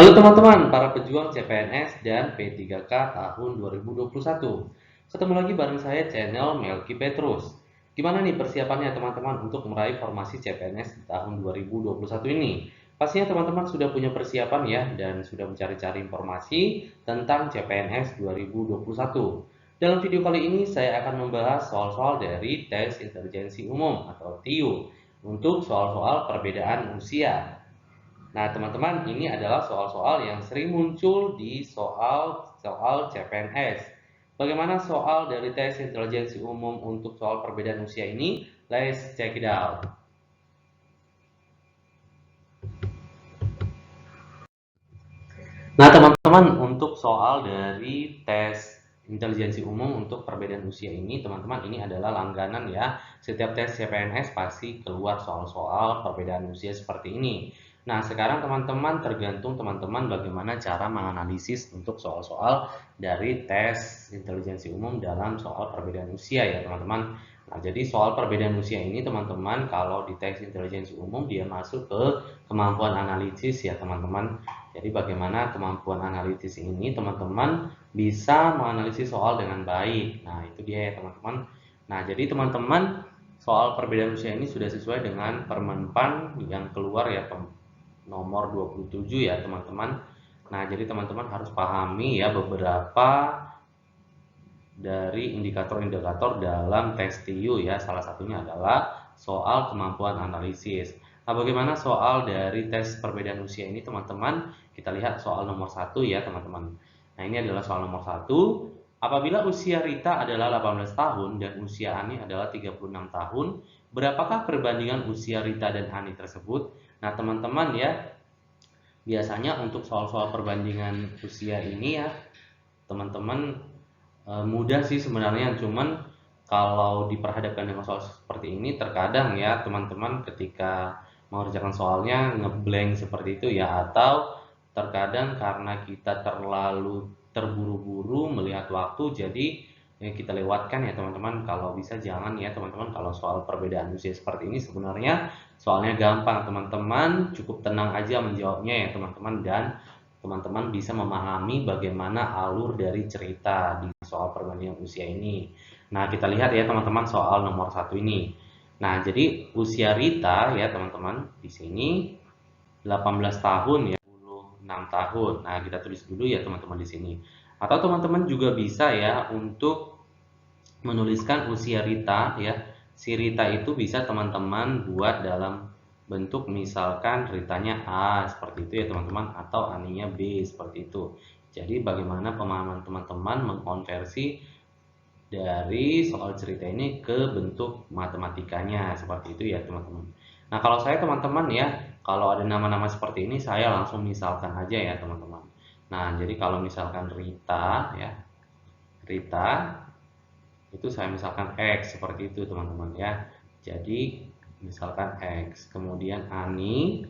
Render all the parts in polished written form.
Halo teman-teman, para pejuang CPNS dan P3K tahun 2021. Ketemu lagi bareng saya channel Melki Petrus. Gimana nih persiapannya teman-teman untuk meraih formasi CPNS di tahun 2021 ini? Pastinya teman-teman sudah punya persiapan ya dan sudah mencari-cari informasi tentang CPNS 2021. Dalam video kali ini saya akan membahas soal-soal dari tes intelijensi umum atau TIU untuk soal-soal perbedaan usia. Nah, teman-teman, ini adalah soal-soal yang sering muncul di soal-soal CPNS. Bagaimana soal dari tes intelijensi umum untuk soal perbedaan usia ini? Let's check it out. Nah, teman-teman, untuk soal dari tes intelijensi umum untuk perbedaan usia ini, teman-teman, ini adalah langganan ya. Setiap tes CPNS pasti keluar soal-soal perbedaan usia seperti ini. Nah, sekarang teman-teman tergantung teman-teman bagaimana cara menganalisis untuk soal-soal dari tes intelijensi umum dalam soal perbedaan usia ya, teman-teman. Nah, jadi soal perbedaan usia ini teman-teman kalau di tes intelijensi umum dia masuk ke kemampuan analisis ya, teman-teman. Jadi bagaimana kemampuan analitis ini teman-teman bisa menganalisis soal dengan baik. Nah, itu dia ya teman-teman. Nah, jadi teman-teman soal perbedaan usia ini sudah sesuai dengan Permenpan yang keluar ya nomor 27 ya teman-teman. Nah, jadi teman-teman harus pahami ya beberapa dari indikator-indikator dalam tes TIU ya. Salah satunya adalah soal kemampuan analisis. Nah, bagaimana soal dari tes perbedaan usia ini teman-teman? Kita lihat soal nomor 1 ya teman-teman. Nah, ini adalah soal nomor 1. Apabila usia Rita adalah 18 tahun dan usia Ani adalah 36 tahun, berapakah perbandingan usia Rita dan Ani tersebut? Nah, teman-teman ya, biasanya untuk soal-soal perbandingan usia ini ya, teman-teman mudah sih sebenarnya, cuman kalau diperhadapkan dengan soal seperti ini terkadang ya teman-teman ketika mengerjakan soalnya ngeblank seperti itu ya, atau terkadang karena kita terlalu terburu-buru melihat waktu jadi kita lewatkan ya teman-teman. Kalau bisa jangan ya teman-teman, kalau soal perbedaan usia seperti ini sebenarnya soalnya gampang, teman-teman cukup tenang aja menjawabnya ya teman-teman, dan teman-teman bisa memahami bagaimana alur dari cerita di soal perbandingan usia ini. Nah, kita lihat ya teman-teman soal nomor 1 ini. Nah, jadi usia Rita ya teman-teman di sini 18 tahun ya, 26 tahun. Nah, kita tulis dulu ya teman-teman di sini. Atau teman-teman juga bisa ya untuk menuliskan usia Rita ya. Si Rita itu bisa teman-teman buat dalam bentuk misalkan Ritanya A seperti itu ya teman-teman, atau Aninya B seperti itu. Jadi bagaimana pemahaman teman-teman mengkonversi dari soal cerita ini ke bentuk matematikanya seperti itu ya teman-teman. Nah, kalau saya teman-teman ya, kalau ada nama-nama seperti ini saya langsung misalkan aja ya teman-teman. Nah, jadi kalau misalkan Rita ya, Rita itu saya misalkan X seperti itu teman-teman ya. Jadi misalkan X, kemudian Ani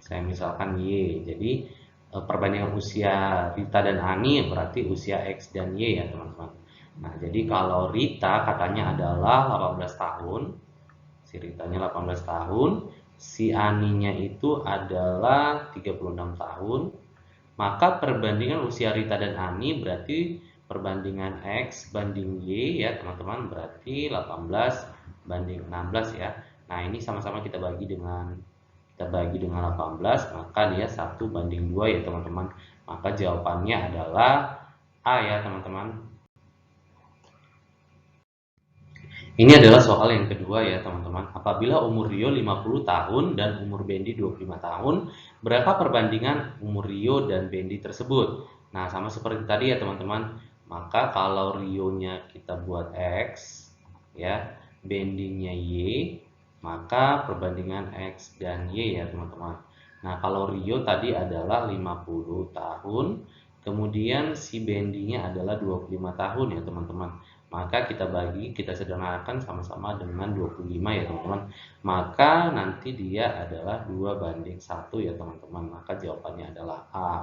saya misalkan Y. Jadi perbandingan usia Rita dan Ani berarti usia X dan Y ya teman-teman. Nah, jadi kalau Rita katanya adalah 18 tahun, si Ritanya 18 tahun, si Aninya itu adalah 36 tahun, maka perbandingan usia Rita dan Ani berarti perbandingan X banding Y ya teman-teman, berarti 18 banding 16 ya. Nah, ini sama-sama kita bagi dengan 18, maka dia 1:2 ya teman-teman. Maka jawabannya adalah A ya teman-teman. Ini adalah soal yang kedua ya teman-teman. Apabila umur Rio 50 tahun dan umur Bendi 25 tahun, berapa perbandingan umur Rio dan Bendi tersebut? Nah, sama seperti tadi ya teman-teman. Maka kalau Rio-nya kita buat X, ya, Bendinya Y, maka perbandingan X dan Y ya teman-teman. Nah, kalau Rio tadi adalah 50 tahun, kemudian si Bendinya adalah 25 tahun ya teman-teman. Maka kita sederhanakan sama-sama dengan 25 ya teman-teman. Maka nanti dia adalah 2:1 ya teman-teman. Maka jawabannya adalah A.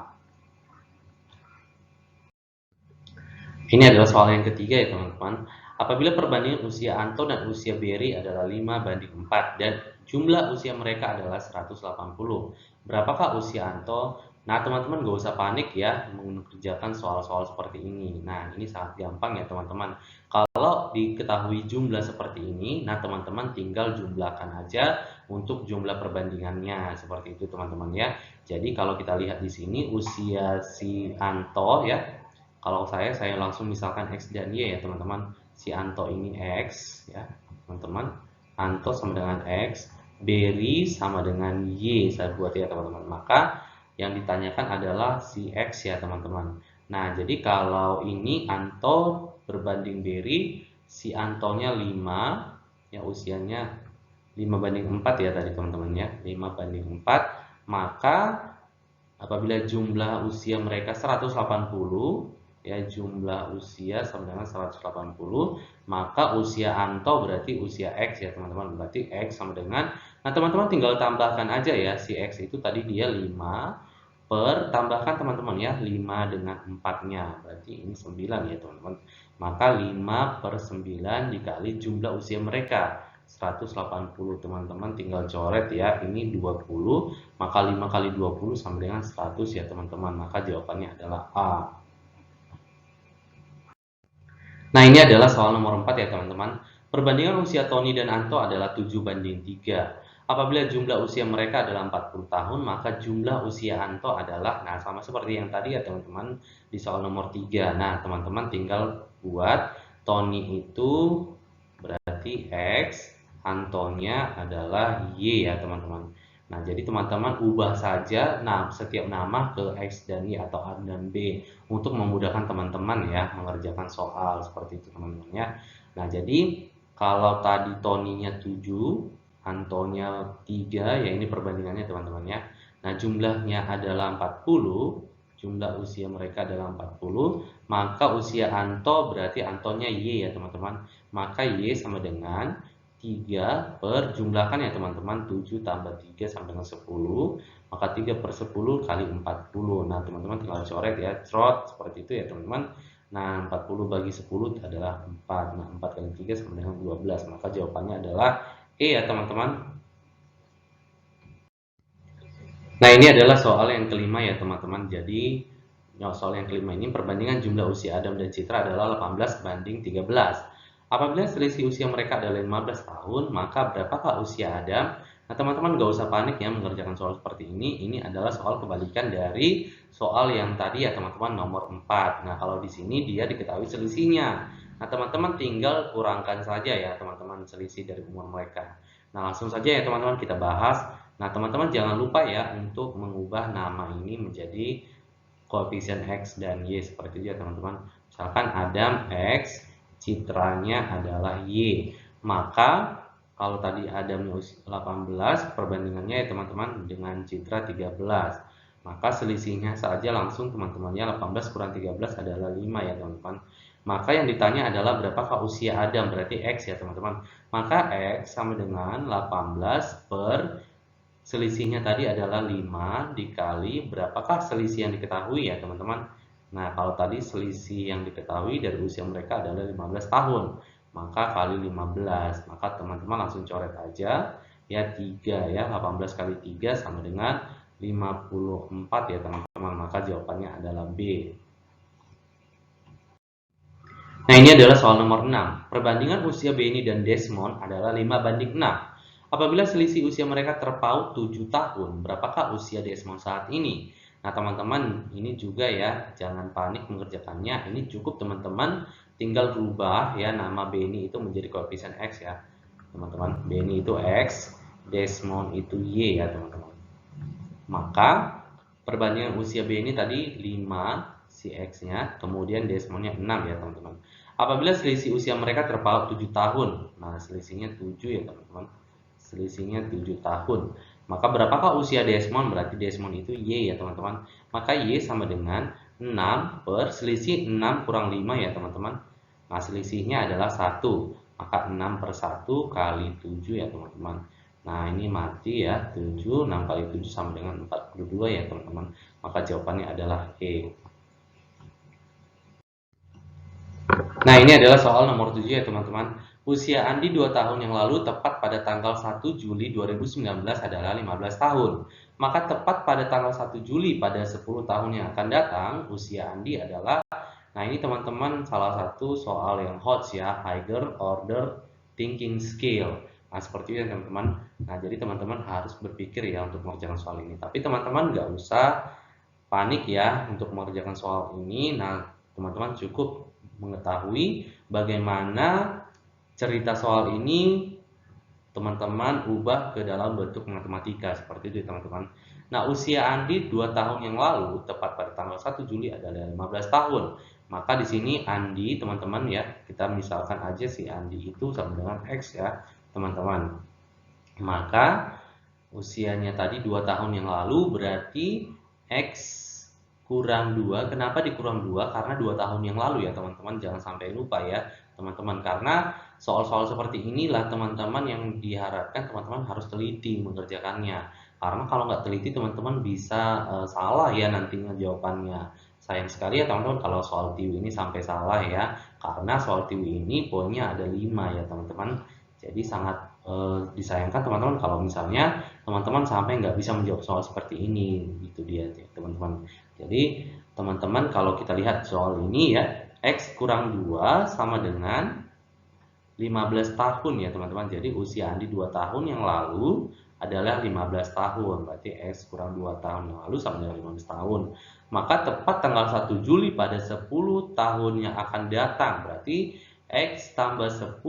Ini adalah soal yang ketiga ya teman-teman. Apabila perbandingan usia Anto dan usia Berry adalah 5:4 dan jumlah usia mereka adalah 180, berapakah usia Anto Nah, teman-teman gak usah panik ya mengerjakan soal-soal seperti ini. Nah, ini sangat gampang ya teman-teman. Kalau diketahui jumlah seperti ini, nah teman-teman tinggal jumlahkan aja untuk jumlah perbandingannya. Seperti itu teman-teman ya. Jadi kalau kita lihat di sini usia si Anto ya. Kalau saya langsung misalkan X dan Y ya teman-teman. Si Anto ini X ya teman-teman. Anto sama dengan X. Berry sama dengan Y. Saya buat ya teman-teman. Maka yang ditanyakan adalah si X ya teman-teman. Nah, jadi kalau ini Anto berbanding Berry, si Antonya 5, ya usianya 5 banding 4 ya tadi teman-teman ya, 5 banding 4, maka apabila jumlah usia mereka 180, ya jumlah usia sama dengan 180, maka usia Anto berarti usia X ya teman-teman, berarti X sama dengan, nah teman-teman tinggal tambahkan aja ya, si X itu tadi dia 5, tambahkan teman-teman ya 5 dengan 4-nya berarti ini 9 ya teman-teman, maka 5 per 9 dikali jumlah usia mereka 180, teman-teman tinggal coret ya, ini 20, maka 5 kali 20 sama dengan 100 ya teman-teman, maka jawabannya adalah A. Nah, ini adalah soal nomor 4 ya teman-teman. Perbandingan usia Tony dan Anto adalah 7 banding 3. Apabila jumlah usia mereka adalah 40 tahun, maka jumlah usia Anto adalah, nah sama seperti yang tadi ya teman-teman di soal nomor 3. Nah, teman-teman tinggal buat Tony itu berarti X, Antonya adalah Y ya teman-teman. Nah, jadi teman-teman ubah saja setiap nama ke X dan Y atau A dan B untuk memudahkan teman-teman ya mengerjakan soal seperti itu teman-teman ya. Nah, jadi kalau tadi Tony-nya 7, Antonya 3, ya ini perbandingannya teman-teman ya. Nah, jumlahnya adalah 40, jumlah usia mereka adalah 40, maka usia Anto berarti Antonya Y ya teman-teman. Maka Y sama dengan 3 per jumlahkan ya teman-teman, 7 tambah 3 sama dengan 10, maka 3 per 10 kali 40. Nah teman-teman tinggal coret ya, trot seperti itu ya teman-teman. Nah 40 bagi 10 adalah 4, nah 4 kali 3 sama dengan 12, maka jawabannya adalah E ya teman-teman. Nah ini adalah soal yang kelima ya teman-teman. Jadi soal yang kelima ini perbandingan jumlah usia Adam dan Citra adalah 18 banding 13. Apabila selisih usia mereka adalah 15 tahun, maka berapakah usia Adam? Nah, teman-teman gak usah panik ya mengerjakan soal seperti ini. Ini adalah soal kebalikan dari soal yang tadi ya teman-teman nomor 4. Nah, kalau di sini dia diketahui selisihnya. Nah, teman-teman tinggal kurangkan saja ya teman-teman selisih dari umur mereka. Nah, langsung saja ya teman-teman kita bahas. Nah, teman-teman jangan lupa ya untuk mengubah nama ini menjadi koefisien X dan Y seperti itu ya teman-teman. Misalkan Adam X, Citranya adalah Y. Maka kalau tadi Adamnya 18, perbandingannya ya teman-teman dengan Citra 13. Maka selisihnya saja langsung teman-temannya 18 kurang 13 adalah 5 ya teman-teman. Maka yang ditanya adalah berapakah usia Adam, berarti X ya teman-teman. Maka X sama dengan 18 per selisihnya tadi adalah 5 dikali berapakah selisih yang diketahui ya teman-teman. Nah, kalau tadi selisih yang diketahui dari usia mereka adalah 15 tahun, maka kali 15, maka teman-teman langsung coret aja ya 3 ya, 18 kali 3 sama dengan 54 ya teman-teman, maka jawabannya adalah B. Nah, ini adalah soal nomor 6. Perbandingan usia Benny dan Desmond adalah 5 banding 6. Apabila selisih usia mereka terpaut 7 tahun, berapakah usia Desmond saat ini? Nah, teman-teman, ini juga ya, jangan panik mengerjakannya. Ini cukup teman-teman tinggal rubah ya nama Benny itu menjadi koefisien X ya. Teman-teman, Benny itu X, Desmond itu Y ya, teman-teman. Maka perbandingan usia Benny tadi 5 si X-nya, kemudian Desmond-nya 6 ya, teman-teman. Apabila selisih usia mereka terpaut 7 tahun. Nah, selisihnya 7 ya, teman-teman. Selisihnya 7 tahun. Maka berapakah usia Desmond? Berarti Desmond itu Y ya teman-teman. Maka Y sama dengan 6 per selisih 6 kurang 5 ya teman-teman. Nah, selisihnya adalah 1. Maka 6 per 1 kali 7 ya teman-teman. Nah, ini mati ya. 7, 6 kali 7 sama dengan 42 ya teman-teman. Maka jawabannya adalah E. Nah, ini adalah soal nomor 7 ya teman-teman. Usia Andi 2 tahun yang lalu tepat pada tanggal 1 Juli 2019 adalah 15 tahun. Maka tepat pada tanggal 1 Juli pada 10 tahun yang akan datang, usia Andi adalah, nah ini teman-teman salah satu soal yang hot ya, higher order thinking skill. Nah seperti itu ya teman-teman. Nah jadi teman-teman harus berpikir ya untuk mengerjakan soal ini. Tapi teman-teman nggak usah panik ya untuk mengerjakan soal ini. Nah teman-teman cukup mengetahui bagaimana cerita soal ini teman-teman ubah ke dalam bentuk matematika seperti itu teman-teman. Nah, usia Andi 2 tahun yang lalu tepat pada tanggal 1 Juli adalah 15 tahun. Maka di sini Andi teman-teman ya, kita misalkan aja si Andi itu sama dengan X ya, teman-teman. Maka usianya tadi 2 tahun yang lalu berarti X kurang 2. Kenapa dikurang 2? Karena 2 tahun yang lalu ya teman-teman, jangan sampai lupa ya teman-teman. Karena soal-soal seperti inilah teman-teman yang diharapkan teman-teman harus teliti mengerjakannya. Karena kalau nggak teliti teman-teman bisa salah ya nantinya jawabannya. Sayang sekali ya teman-teman kalau soal TIW ini sampai salah ya. Karena soal TIW ini poinnya ada 5 ya teman-teman. Jadi sangat disayangkan teman-teman kalau misalnya teman-teman sampai nggak bisa menjawab soal seperti ini. Itu dia teman-teman. Jadi teman-teman kalau kita lihat soal ini ya, X kurang 2 sama dengan 15 tahun ya teman-teman. Jadi usia Andi 2 tahun yang lalu adalah 15 tahun. Berarti X kurang 2 tahun yang lalu sama dengan 15 tahun. Maka tepat tanggal 1 Juli pada 10 tahun yang akan datang. Berarti X tambah 10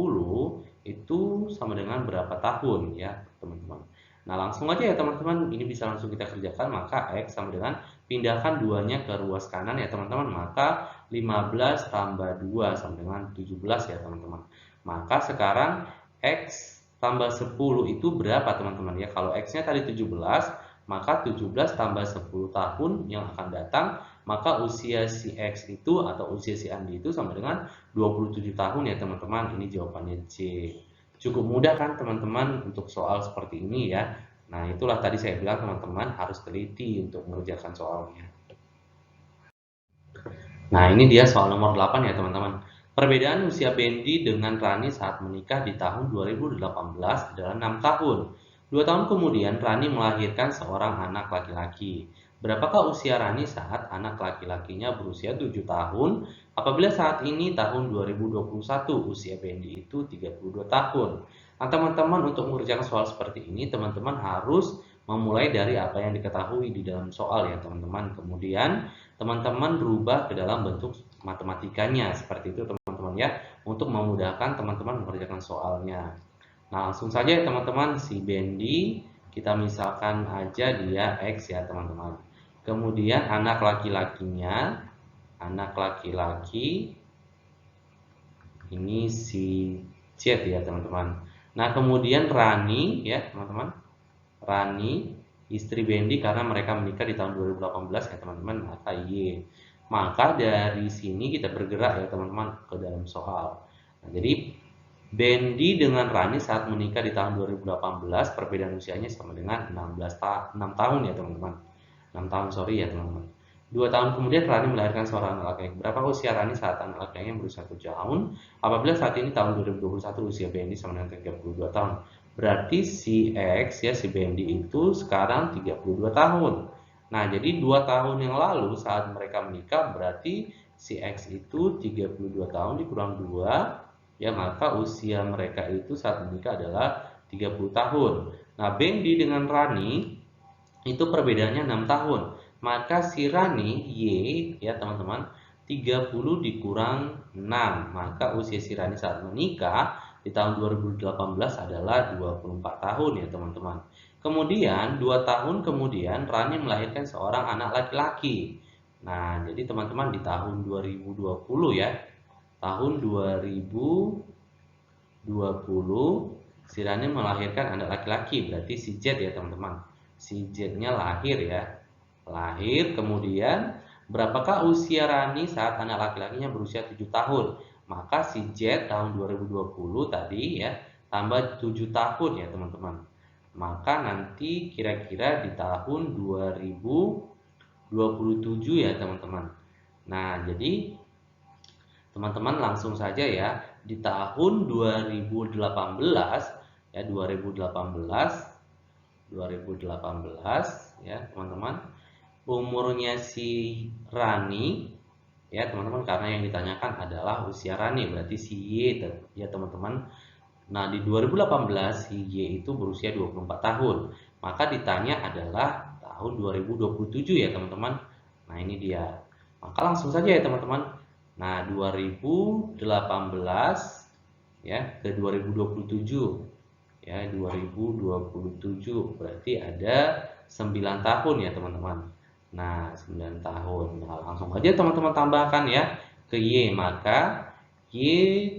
itu sama dengan berapa tahun ya teman-teman. Nah langsung aja ya teman-teman. Ini bisa langsung kita kerjakan. Maka X sama dengan pindahkan 2-nya ke ruas kanan ya teman-teman. Maka 15 tambah 2 sama dengan 17 ya teman-teman. Maka sekarang X tambah 10 itu berapa teman-teman ya? Kalau X-nya tadi 17, maka 17 tambah 10 tahun yang akan datang, maka usia si X itu atau usia si Andi itu sama dengan 27 tahun ya teman-teman. Ini jawabannya C. Cukup mudah kan teman-teman untuk soal seperti ini ya. Nah itulah tadi saya bilang teman-teman harus teliti untuk mengerjakan soalnya. Nah ini dia soal nomor 8 ya teman-teman. Perbedaan usia Bendi dengan Rani saat menikah di tahun 2018 adalah 6 tahun. 2 tahun kemudian Rani melahirkan seorang anak laki-laki. Berapakah usia Rani saat anak laki-lakinya berusia 7 tahun? Apabila saat ini tahun 2021 usia Bendi itu 32 tahun. Nah teman-teman untuk mengerjakan soal seperti ini teman-teman harus memulai dari apa yang diketahui di dalam soal ya teman-teman. Kemudian teman-teman rubah ke dalam bentuk matematikanya seperti itu teman-teman ya, untuk memudahkan teman-teman mengerjakan soalnya. Nah langsung saja ya teman-teman, si Bendi kita misalkan aja dia X ya teman-teman. Kemudian anak laki-lakinya, anak laki-laki ini si Z ya teman-teman. Nah kemudian Rani ya teman-teman, Rani istri Bendi karena mereka menikah di tahun 2018 ya teman-teman, maka Y. Maka dari sini kita bergerak ya teman-teman ke dalam soal. Nah, jadi Bendi dengan Rani saat menikah di tahun 2018 perbedaan usianya sama dengan 6 tahun ya teman-teman. 6 tahun sorry ya teman-teman. 2 tahun kemudian Rani melahirkan seorang anak laki-laki. Berapa usia Rani saat anak laki-lakinya berusia 1 tahun? Apabila saat ini tahun 2021 usia Bendi sama dengan 32 tahun. Berarti si X ya si Bendi itu sekarang 32 tahun. Nah, jadi 2 tahun yang lalu saat mereka menikah berarti si X itu 32 tahun dikurang 2 ya maka usia mereka itu saat menikah adalah 30 tahun. Nah, Bendi dengan Rani itu perbedaannya 6 tahun. Maka si Rani Y ya teman-teman 30 dikurang 6. Maka usia si Rani saat menikah di tahun 2018 adalah 24 tahun ya teman-teman. Kemudian 2 tahun kemudian Rani melahirkan seorang anak laki-laki. Nah, jadi teman-teman di tahun 2020 ya. Tahun 2020 si Rani melahirkan anak laki-laki, berarti si Z ya teman-teman. Si Z-nya lahir ya. Lahir kemudian berapakah usia Rani saat anak laki-lakinya berusia 7 tahun? Maka si Z tahun 2020 tadi ya tambah 7 tahun ya teman-teman. Maka nanti kira-kira di tahun 2027 ya teman-teman. Nah, jadi teman-teman langsung saja ya di tahun 2018 ya 2018 ya teman-teman. Umurnya si Rani, ya teman-teman, karena yang ditanyakan adalah usia Rani, berarti si Y ya teman-teman. Nah, di 2018 si Y itu berusia 24 tahun. Maka ditanya adalah tahun 2027 ya teman-teman. Nah, ini dia. Maka langsung saja ya teman-teman. Nah, 2018 ya ke 2027 ya, 2027 berarti ada 9 tahun ya teman-teman. Nah, 9 tahun. Nah, langsung aja teman-teman tambahkan ya ke Y, maka Y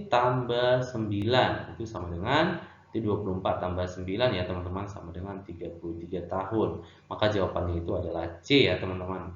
tambah 9 itu sama dengan 24 tambah 9 ya teman-teman, sama dengan 33 tahun. Maka jawabannya itu adalah C ya teman-teman.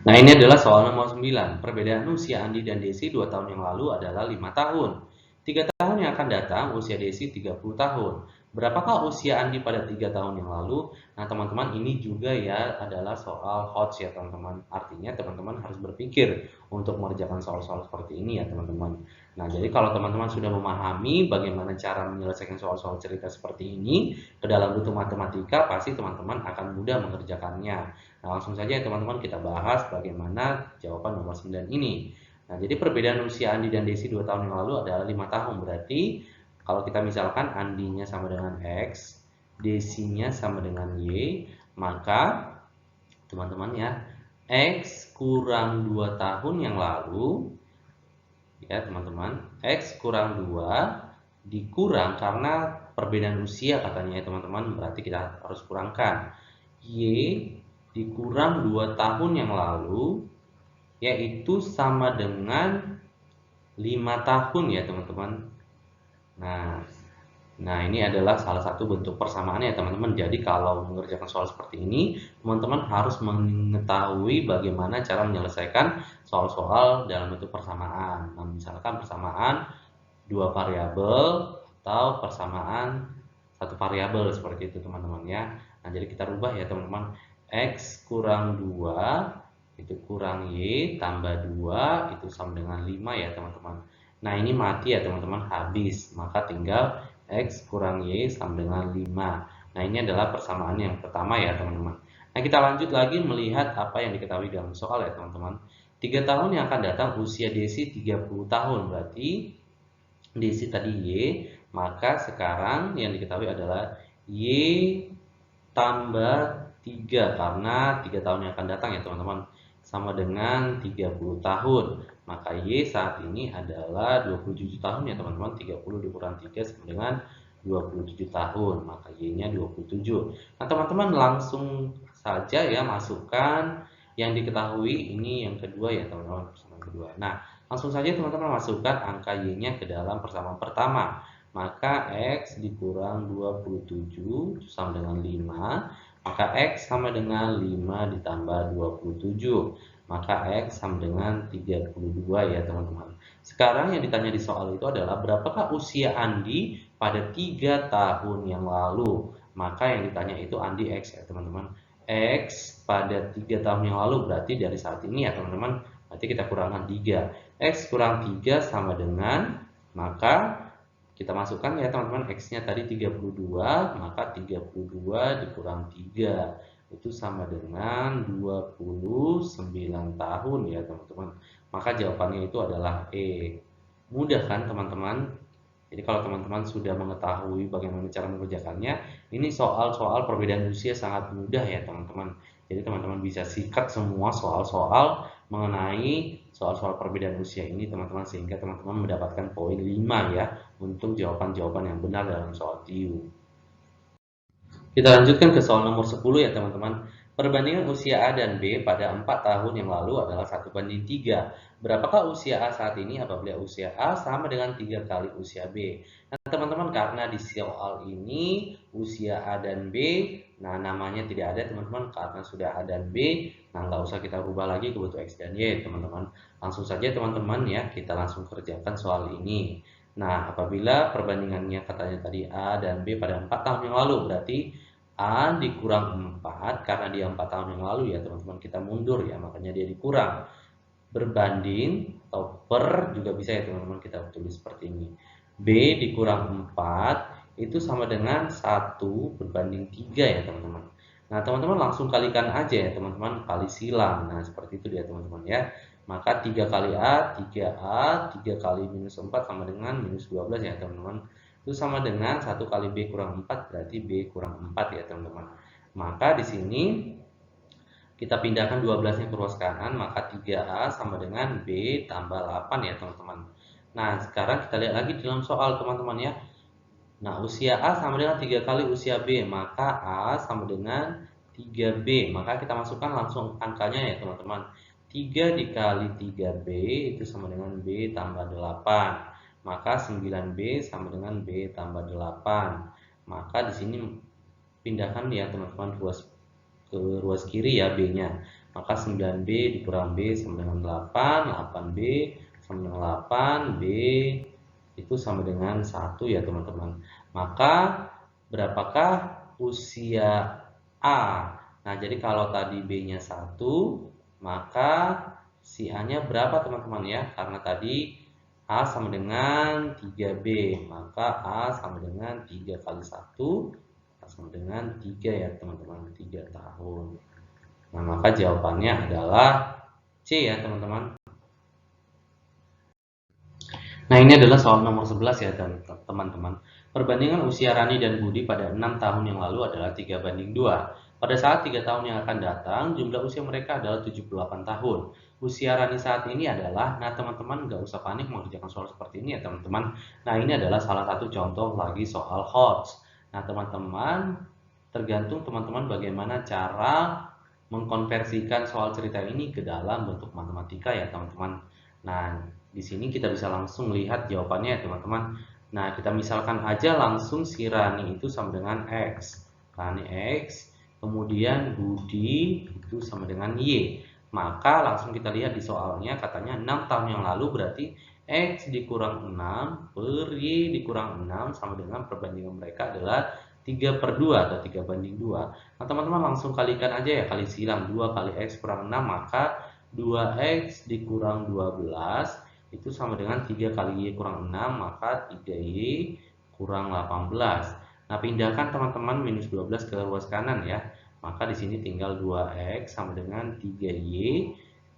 Nah, ini adalah soal nomor 9. Perbedaan usia Andi dan Desi 2 tahun yang lalu adalah 5 tahun. 3 tahun yang akan datang, usia Desi 30 tahun. Berapakah usia Andi pada 3 tahun yang lalu? Nah, teman-teman, ini juga ya adalah soal HOTS ya, teman-teman. Artinya, teman-teman harus berpikir untuk mengerjakan soal-soal seperti ini ya, teman-teman. Nah, jadi kalau teman-teman sudah memahami bagaimana cara menyelesaikan soal-soal cerita seperti ini ke dalam bentuk matematika, pasti teman-teman akan mudah mengerjakannya. Nah, langsung saja ya teman-teman, kita bahas bagaimana jawaban nomor 9 ini. Nah, jadi perbedaan usia Andi dan Desi 2 tahun yang lalu adalah 5 tahun. Berarti kalau kita misalkan Andinya sama dengan X, Desinya sama dengan Y, maka teman-teman ya, X kurang 2 tahun yang lalu, ya teman-teman, X kurang 2 dikurang karena perbedaan usia katanya ya teman-teman, berarti kita harus kurangkan. Y dikurang 2 tahun yang lalu, yaitu sama dengan 5 tahun ya teman-teman. Nah, ini adalah salah satu bentuk persamaan ya teman-teman. Jadi kalau mengerjakan soal seperti ini, teman-teman harus mengetahui bagaimana cara menyelesaikan soal-soal dalam bentuk persamaan. Nah, misalkan persamaan dua variabel atau persamaan satu variabel seperti itu teman-teman ya. Nah, jadi kita rubah ya teman-teman. X kurang 2 itu kurang Y tambah 2 itu sama dengan 5 ya teman-teman. Nah, ini mati ya teman-teman, habis. Maka tinggal X kurang Y sama dengan 5. Nah, ini adalah persamaan yang pertama ya teman-teman. Nah, kita lanjut lagi melihat apa yang diketahui dalam soal ya teman-teman. 3 tahun yang akan datang usia Desi 30 tahun, berarti Desi tadi Y, maka sekarang yang diketahui adalah Y tambah 3, karena 3 tahun yang akan datang ya teman-teman, sama dengan 30 tahun. Maka Y saat ini adalah 27 tahun ya teman-teman. 30 dikurang 3 sama dengan 27 tahun, maka Y-nya 27. Nah, teman-teman langsung saja ya masukkan yang diketahui ini yang kedua ya teman-teman, persamaan kedua. Nah, langsung saja teman-teman masukkan angka Y-nya ke dalam persamaan pertama. Maka X dikurang 27 sama dengan 5. Maka X sama dengan 5 ditambah 27. Maka X sama dengan 32 ya teman-teman. Sekarang yang ditanya di soal itu adalah berapakah usia Andi pada 3 tahun yang lalu. Maka yang ditanya itu Andi X ya teman-teman. X pada 3 tahun yang lalu berarti dari saat ini ya teman-teman. Berarti kita kurangkan 3. X kurang 3 sama dengan, maka kita masukkan ya teman-teman, X-nya tadi 32, maka 32 dikurang 3 itu sama dengan 29 tahun ya teman-teman. Maka jawabannya itu adalah E. Mudah kan teman-teman? Jadi kalau teman-teman sudah mengetahui bagaimana cara mengerjakannya, ini soal-soal perbedaan usia sangat mudah ya teman-teman. Jadi teman-teman bisa sikat semua soal-soal mengenai soal-soal perbedaan usia ini teman-teman, sehingga teman-teman mendapatkan poin 5 ya untuk jawaban-jawaban yang benar dalam soal TIU. Kita lanjutkan ke soal nomor 10 ya teman-teman. Perbandingan usia A dan B pada 4 tahun yang lalu adalah 1:3. Berapakah usia A saat ini apabila usia A sama dengan 3 kali usia B? Nah teman-teman, karena di soal ini usia A dan B, nah namanya tidak ada teman-teman, karena sudah A dan B, nah nggak usah kita rubah lagi ke bentuk X dan Y teman-teman. Langsung saja teman-teman ya, kita langsung kerjakan soal ini. Nah, apabila perbandingannya katanya tadi A dan B pada 4 tahun yang lalu, berarti A dikurang 4, karena dia 4 tahun yang lalu ya teman-teman, kita mundur ya, makanya dia dikurang. Berbanding atau per juga bisa ya teman-teman, kita tulis seperti ini. B dikurang 4 itu sama dengan 1/3 ya teman-teman. Nah teman-teman langsung kalikan aja ya teman-teman, kali silang. Nah seperti itu dia teman-teman ya. Maka 3 kali A, 3A, 3 kali minus 4 sama dengan minus 12 ya teman-teman. Itu sama dengan 1 kali B kurang 4 berarti B kurang 4 ya teman-teman. Maka di sini kita pindahkan 12-nya ke ruas kanan, maka 3A sama dengan B tambah 8 ya teman-teman. Nah sekarang kita lihat lagi dalam soal teman-teman ya. Nah, usia A sama dengan 3 kali usia B, maka A sama dengan 3B. Maka kita masukkan langsung angkanya ya teman-teman. 3 dikali 3B itu sama dengan B tambah 8. Maka 9B sama dengan B tambah 8. Maka di sini pindahkan ya teman-teman ke ruas kiri ya B-nya. Maka 9B dikurang B sama dengan 8, 8B sama dengan 8, B itu sama dengan 1 ya teman-teman. Maka berapakah usia A? Nah, jadi kalau tadi B-nya 1, maka si A-nya berapa teman-teman ya? Karena tadi A sama dengan 3B, maka A sama dengan 3 kali 1 sama dengan 3 ya teman-teman, 3 tahun. Nah, maka jawabannya adalah C ya teman-teman. Nah, ini adalah soal nomor 11 ya teman-teman. Perbandingan usia Rani dan Budi pada 6 tahun yang lalu adalah 3:2. Pada saat 3 tahun yang akan datang, jumlah usia mereka adalah 78 tahun. Usia Rani saat ini adalah, nah teman-teman nggak usah panik mengerjakan soal seperti ini ya teman-teman. Nah, ini adalah salah satu contoh lagi soal HOTS. Nah, teman-teman, tergantung teman-teman bagaimana cara mengkonversikan soal cerita ini ke dalam bentuk matematika ya teman-teman. Nah, di sini kita bisa langsung lihat jawabannya ya teman-teman. Nah, kita misalkan aja langsung si Rani itu sama dengan X. Rani X, kemudian Budi itu sama dengan Y. Maka langsung kita lihat di soalnya katanya 6 tahun yang lalu berarti X dikurang 6 per Y dikurang 6 sama dengan perbandingan mereka adalah 3/2 atau 3:2. Nah, teman-teman langsung kalikan aja ya, kali silang 2 kali X kurang 6, maka 2X dikurang 12 itu sama dengan 3 kali Y kurang 6, maka 3Y kurang 18. Nah, pindahkan teman-teman minus 12 ke ruas kanan ya. Maka di sini tinggal 2X sama dengan 3Y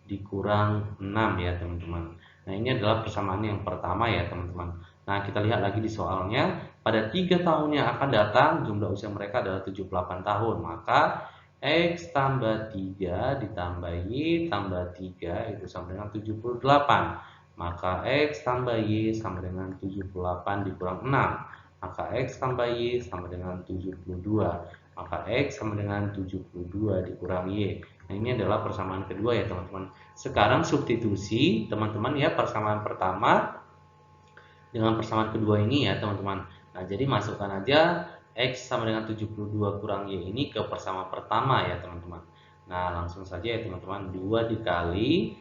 dikurang 6 ya teman-teman. Nah, ini adalah persamaan yang pertama ya teman-teman. Nah, kita lihat lagi di soalnya. Pada 3 tahun yang akan datang, jumlah usia mereka adalah 78 tahun. Maka X tambah 3 ditambah Y tambah 3 itu sama dengan 78. Maka X tambah Y sama dengan 78 dikurang 6. Maka X tambah Y sama dengan 72. Maka X sama dengan 72 dikurang Y. Nah, ini adalah persamaan kedua ya teman-teman. Sekarang substitusi teman-teman ya, persamaan pertama dengan persamaan kedua ini ya teman-teman. Nah, jadi masukkan aja X sama dengan 72 kurang Y ini ke persamaan pertama ya teman-teman. Nah, langsung saja ya teman-teman, 2 dikali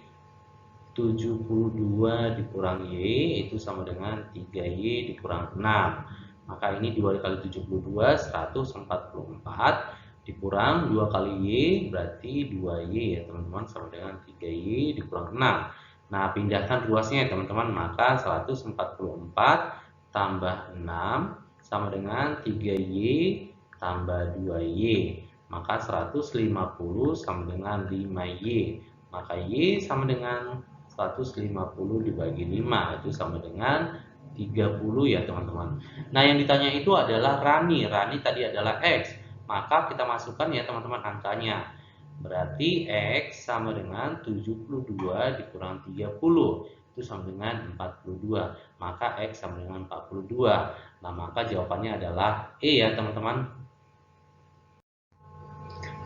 72 dikurang Y itu sama dengan 3Y dikurang 6. Maka ini 2 dikali 72, 144 dikurang 2 kali Y berarti 2Y ya teman-teman, sama dengan 3Y dikurang 6. Nah, pindahkan ruasnya ya teman-teman, maka 144 tambah 6 sama dengan 3Y tambah 2Y. Maka 150 sama dengan 5Y. Maka Y sama dengan 150 dibagi 5 itu sama dengan 30 ya teman-teman. Nah, yang ditanya itu adalah Rani. Rani tadi adalah X. Maka kita masukkan ya teman-teman angkanya. Berarti X sama dengan 72 dikurang 30. Itu sama dengan 42. Maka X sama dengan 42. Nah, maka jawabannya adalah E ya teman-teman.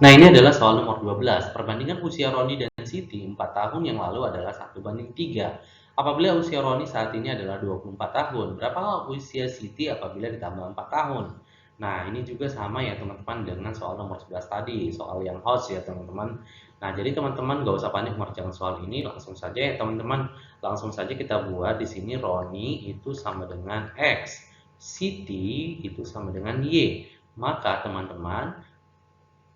Nah, ini adalah soal nomor 12. Perbandingan usia Roni dan Siti 4 tahun yang lalu adalah 1:3. Apabila usia Roni saat ini adalah 24 tahun, berapa usia Siti apabila ditambah 4 tahun? Nah, ini juga sama ya teman-teman dengan soal nomor 11 tadi, soal yang host ya teman-teman. Nah, jadi teman-teman gak usah panik mengerjakan soal ini, langsung saja ya teman-teman. Langsung saja kita buat di sini Roni itu sama dengan X, Siti itu sama dengan Y. Maka teman-teman,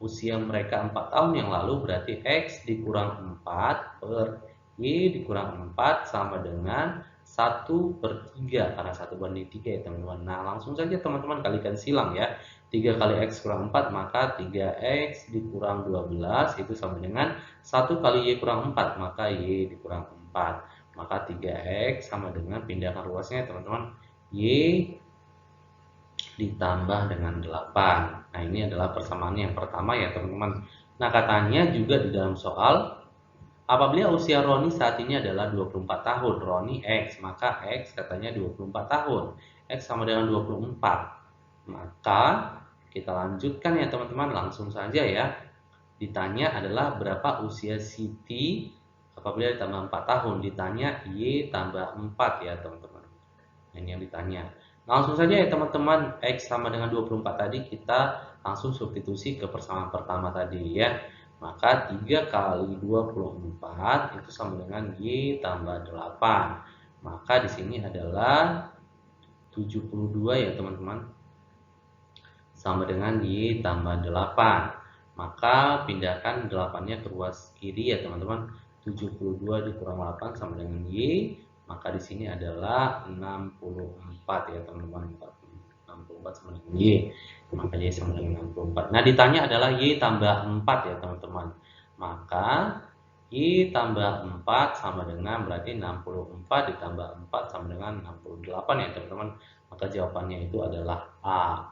usia mereka 4 tahun yang lalu berarti X dikurang 4 per Y dikurang 4 sama dengan 1/3 karena 1/3 ya teman-teman. Nah, langsung saja teman-teman kalikan silang ya. 3 kali X kurang 4 maka 3X dikurang 12 itu sama dengan 1 kali Y kurang 4 maka Y dikurang 4. Maka 3X sama dengan pindahkan ruasnya teman-teman, Y ditambah dengan 8. Nah, ini adalah persamaannya yang pertama ya teman-teman. Nah, katanya juga di dalam soal, apabila usia Roni saat ini adalah 24 tahun, Roni X, maka X katanya 24 tahun. X sama dengan 24. Maka kita lanjutkan ya teman-teman, langsung saja ya. Ditanya adalah berapa usia Siti apabila ditambah 4 tahun. Ditanya Y tambah 4 ya teman-teman. Ini yang ditanya. Langsung saja ya teman-teman, X sama dengan 24 tadi kita langsung substitusi ke persamaan pertama tadi ya. Maka 3 kali 24 itu sama dengan Y tambah 8. Maka di sini adalah 72 ya teman-teman. Sama dengan Y tambah 8. Maka pindahkan 8-nya ke ruas kiri ya teman-teman. 72 dikurang 8 sama dengan Y. Maka di sini adalah 64 ya teman-teman. 64 sama dengan Y. Maka Y sama dengan 64. Nah, ditanya adalah Y tambah 4 ya teman-teman. Maka Y tambah 4 sama dengan berarti 64 ditambah 4 sama dengan 68 ya teman-teman. Maka jawabannya itu adalah A.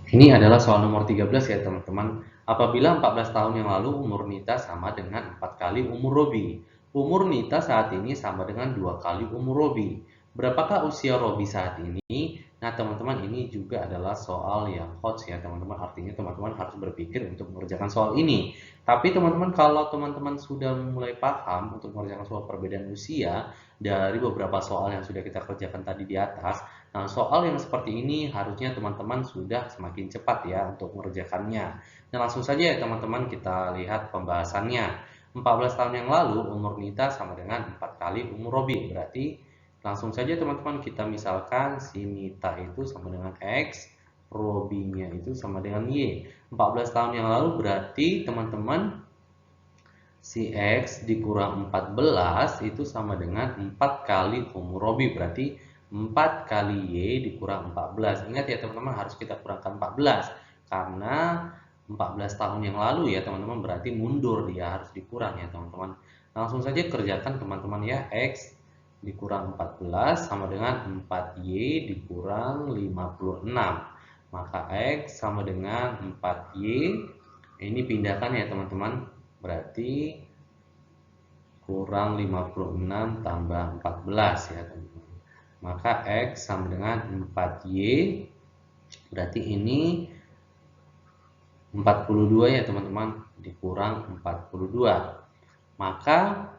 Ini adalah soal nomor 13 ya teman-teman. Apabila 14 tahun yang lalu umur Nita sama dengan 4 kali umur Robi. Umur Nita saat ini sama dengan 2 kali umur Robi. Berapakah usia Robi saat ini? Nah teman-teman, ini juga adalah soal yang hot ya teman-teman. Artinya teman-teman harus berpikir untuk mengerjakan soal ini. Tapi teman-teman, kalau teman-teman sudah mulai paham untuk mengerjakan soal perbedaan usia dari beberapa soal yang sudah kita kerjakan tadi di atas, nah, soal yang seperti ini harusnya teman-teman sudah semakin cepat ya untuk mengerjakannya. Nah, langsung saja ya teman-teman kita lihat pembahasannya. 14 tahun yang lalu umur Nita sama dengan 4 kali umur Robi. Berarti langsung saja teman-teman kita misalkan si Nita itu sama dengan X, Robinya itu sama dengan Y. 14 tahun yang lalu berarti teman-teman si X dikurang 14 itu sama dengan 4 kali umur Robi. Berarti 4 kali Y dikurang 14. Ingat ya teman-teman, harus kita kurangkan 14. Karena 14 tahun yang lalu ya teman-teman, berarti mundur dia, harus dikurang ya teman-teman. Langsung saja kerjakan teman-teman ya. X dikurang 14 sama dengan 4Y dikurang 56. Maka X sama dengan 4Y. Ini pindahkan ya teman-teman. Berarti kurang 56 tambah 14 ya teman-teman. Maka X sama dengan 4Y. Berarti ini 42 ya teman-teman. Dikurang 42. Maka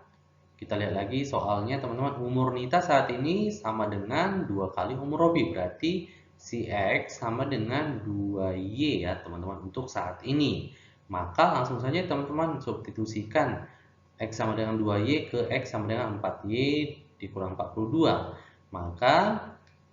kita lihat lagi soalnya teman-teman. Umur Nita saat ini sama dengan 2 kali umur Robi. Berarti si X sama dengan 2Y ya teman-teman untuk saat ini. Maka langsung saja teman-teman substitusikan X sama dengan 2Y ke X sama dengan 4Y dikurang 42. Maka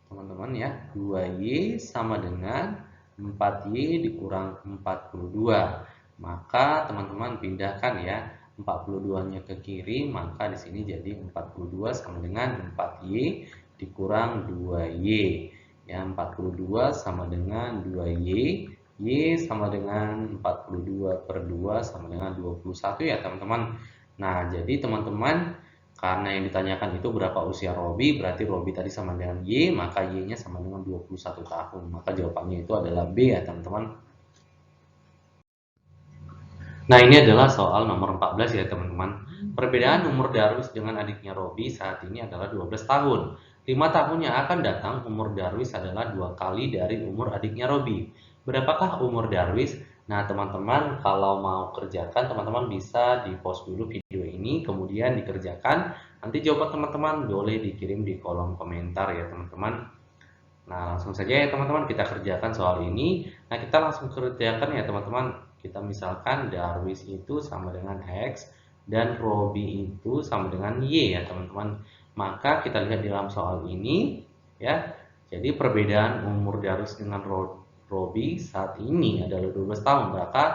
teman-teman ya, 2Y sama dengan 4Y dikurang 42. Maka teman-teman pindahkan ya 42-nya ke kiri, maka di sini jadi 42 sama dengan 4Y dikurang 2Y. Ya, 42 sama dengan 2Y. Y sama dengan 42 per 2 sama dengan 21 ya teman-teman. Nah, jadi teman-teman, karena yang ditanyakan itu berapa usia Robi, berarti Robi tadi sama dengan Y, maka Y-nya sama dengan 21 tahun. Maka jawabannya itu adalah B ya teman-teman. Nah, ini adalah soal nomor 14 ya teman-teman. Perbedaan umur Darwis dengan adiknya Robi saat ini adalah 12 tahun. 5 tahun yang akan datang umur Darwis adalah 2 kali dari umur adiknya Robi. Berapakah umur Darwis? Nah, teman-teman kalau mau kerjakan, teman-teman bisa di pause dulu video ini, kemudian dikerjakan. Nanti jawaban teman-teman boleh dikirim di kolom komentar ya teman-teman. Nah, langsung saja ya teman-teman kita kerjakan soal ini. Nah, kita langsung kerjakan ya teman-teman. Kita misalkan Darwis itu sama dengan X dan Robi itu sama dengan Y ya teman-teman. Maka kita lihat di dalam soal ini ya. Jadi perbedaan umur Darwis dengan Robi saat ini adalah 12 tahun. Maka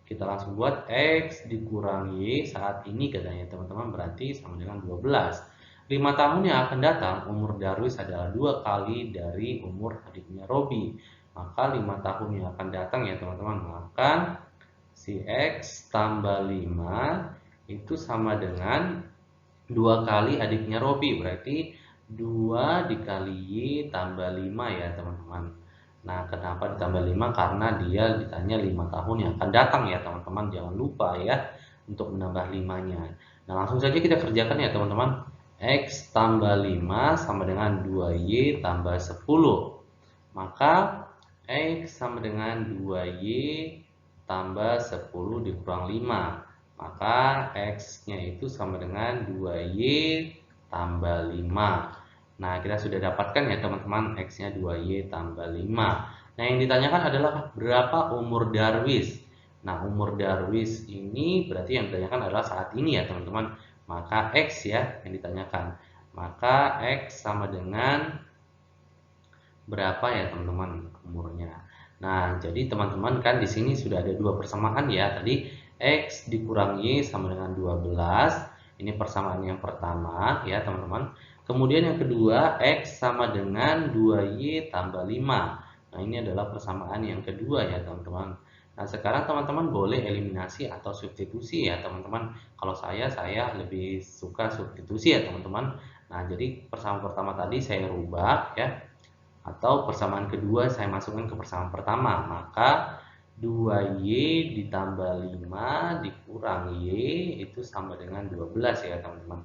Kita langsung buat X dikurangi Y saat ini katanya teman-teman berarti sama dengan 12. 5 tahun yang akan datang umur Darwis adalah 2 kali dari umur adiknya Robi. Maka 5 tahun yang akan datang ya teman-teman, maka si X tambah 5 itu sama dengan 2 kali adiknya Robi, berarti 2 dikali Y tambah 5 ya teman-teman. Nah, kenapa ditambah 5? Karena dia ditanya 5 tahun yang akan datang ya teman-teman. Jangan lupa ya untuk menambah 5-nya. Nah, langsung saja kita kerjakan ya teman-teman. X tambah 5 sama dengan 2Y tambah 10. Maka X sama dengan 2Y tambah 10 dikurang 5. Maka X-nya itu sama dengan 2Y tambah 5. Nah, kita sudah dapatkan ya teman-teman, X-nya 2Y tambah 5. Nah, yang ditanyakan adalah berapa umur Darwis. Nah, umur Darwis ini berarti yang ditanyakan adalah saat ini ya teman-teman. Maka X ya yang ditanyakan. Maka X sama dengan berapa ya teman-teman umurnya. Nah, jadi teman-teman kan di sini sudah ada dua persamaan ya. Tadi X dikurangi sama dengan 12. Ini persamaan yang pertama ya teman-teman. Kemudian yang kedua, X sama dengan 2Y tambah 5. Nah, ini adalah persamaan yang kedua ya teman-teman. Nah, sekarang teman-teman boleh eliminasi atau substitusi ya teman-teman. Kalau saya lebih suka substitusi ya teman-teman. Nah, jadi persamaan pertama tadi saya rubah ya. Atau persamaan kedua saya masukkan ke persamaan pertama. Maka 2Y ditambah 5 dikurang Y itu sama dengan 12 ya teman-teman.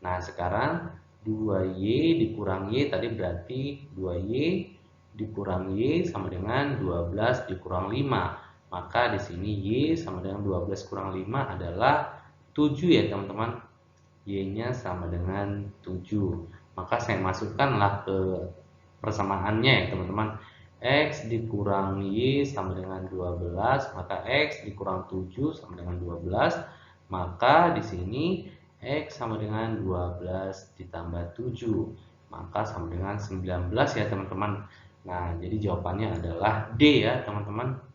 Nah, sekarang 2Y dikurang Y tadi berarti 2Y dikurang Y sama dengan 12 dikurang 5. Maka di sini Y sama dengan 12 kurang 5 adalah 7 ya teman-teman. Y-nya sama dengan 7. Maka saya masukkanlah ke persamaannya ya teman-teman. X dikurang Y sama dengan 12. Maka X dikurang 7 sama dengan 12. Maka di sini X sama dengan 12 ditambah 7. Maka sama dengan 19 ya teman-teman. Nah, jadi jawabannya adalah D ya teman-teman.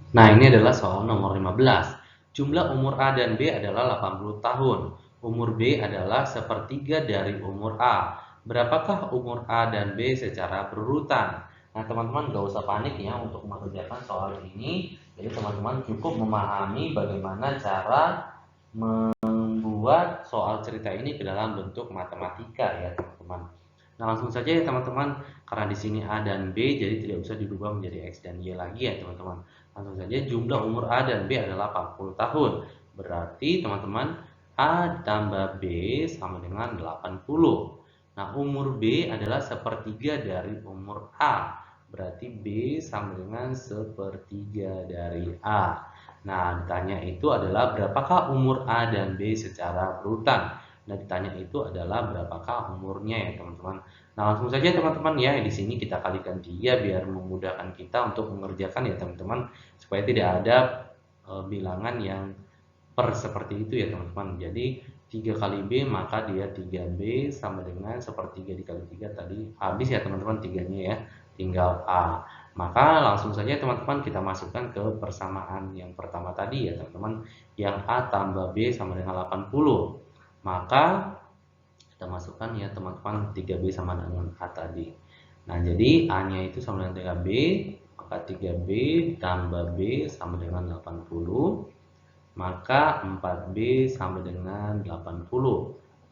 Nah, ini adalah soal nomor 15. Jumlah umur A dan B adalah 80 tahun. Umur B adalah sepertiga dari umur A. Berapakah umur A dan B secara berurutan? Nah, teman-teman gak usah panik ya untuk mengerjakan soal ini. Jadi, teman-teman cukup memahami bagaimana cara membuat soal cerita ini ke dalam bentuk matematika ya, teman-teman. Nah, langsung saja ya teman-teman, karena di sini A dan B jadi tidak usah dirubah menjadi X dan Y lagi ya teman-teman. Langsung saja jumlah umur A dan B adalah 40 tahun. Berarti teman-teman A tambah B sama dengan 80. Nah, umur B adalah sepertiga dari umur A. Berarti B sama dengan sepertiga dari A. Nah, ditanya itu adalah berapakah umur A dan B secara berurutan. Nah, ditanya itu adalah berapakah umurnya ya teman-teman. Nah, langsung saja teman-teman ya, di sini kita kalikan 3 biar memudahkan kita untuk mengerjakan ya teman-teman, supaya tidak ada bilangan yang per seperti itu ya teman-teman. Jadi 3 kali B maka dia 3B sama dengan sepertiga dikali 3 tadi habis ya teman-teman 3-nya ya, tinggal A. Maka langsung saja teman-teman kita masukkan ke persamaan yang pertama tadi ya teman-teman, yang A tambah B sama dengan 80. Maka kita masukkan ya teman-teman 3B sama dengan A tadi. Nah, jadi A-nya itu sama dengan 3B, maka 3B tambah B sama dengan 80. Maka 4B sama dengan 80.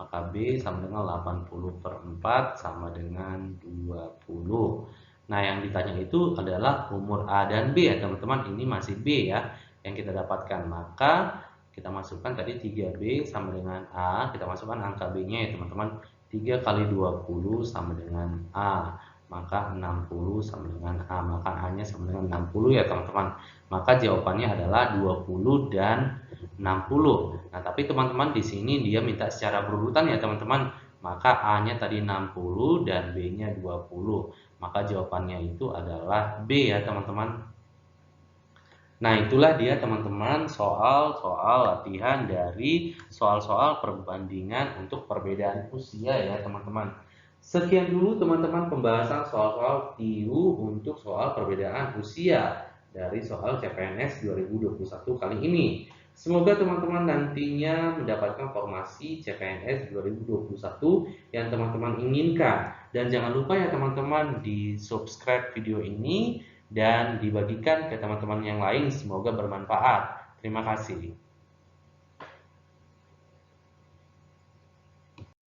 Maka B sama dengan 80 per 4 sama dengan 20. Nah, yang ditanya itu adalah umur A dan B ya teman-teman. Ini masih B ya yang kita dapatkan. Maka kita masukkan tadi 3B sama dengan A. Kita masukkan angka B-nya ya teman-teman. 3 kali 20 sama dengan A. Maka 60 sama dengan A. Maka A-nya sama dengan 60 ya teman-teman. Maka jawabannya adalah 20 dan 60. Nah, tapi teman-teman di sini dia minta secara berurutan ya teman-teman. Maka A-nya tadi 60 dan B-nya 20. Maka jawabannya itu adalah B ya teman-teman. Nah, itulah dia teman-teman soal-soal latihan dari soal-soal perbandingan untuk perbedaan usia ya teman-teman. Sekian dulu teman-teman pembahasan soal-soal TIU untuk soal perbedaan usia dari soal CPNS 2021 kali ini. Semoga teman-teman nantinya mendapatkan formasi CPNS 2021 yang teman-teman inginkan. Dan jangan lupa ya teman-teman di subscribe video ini dan dibagikan ke teman-teman yang lain. Semoga bermanfaat. Terima kasih.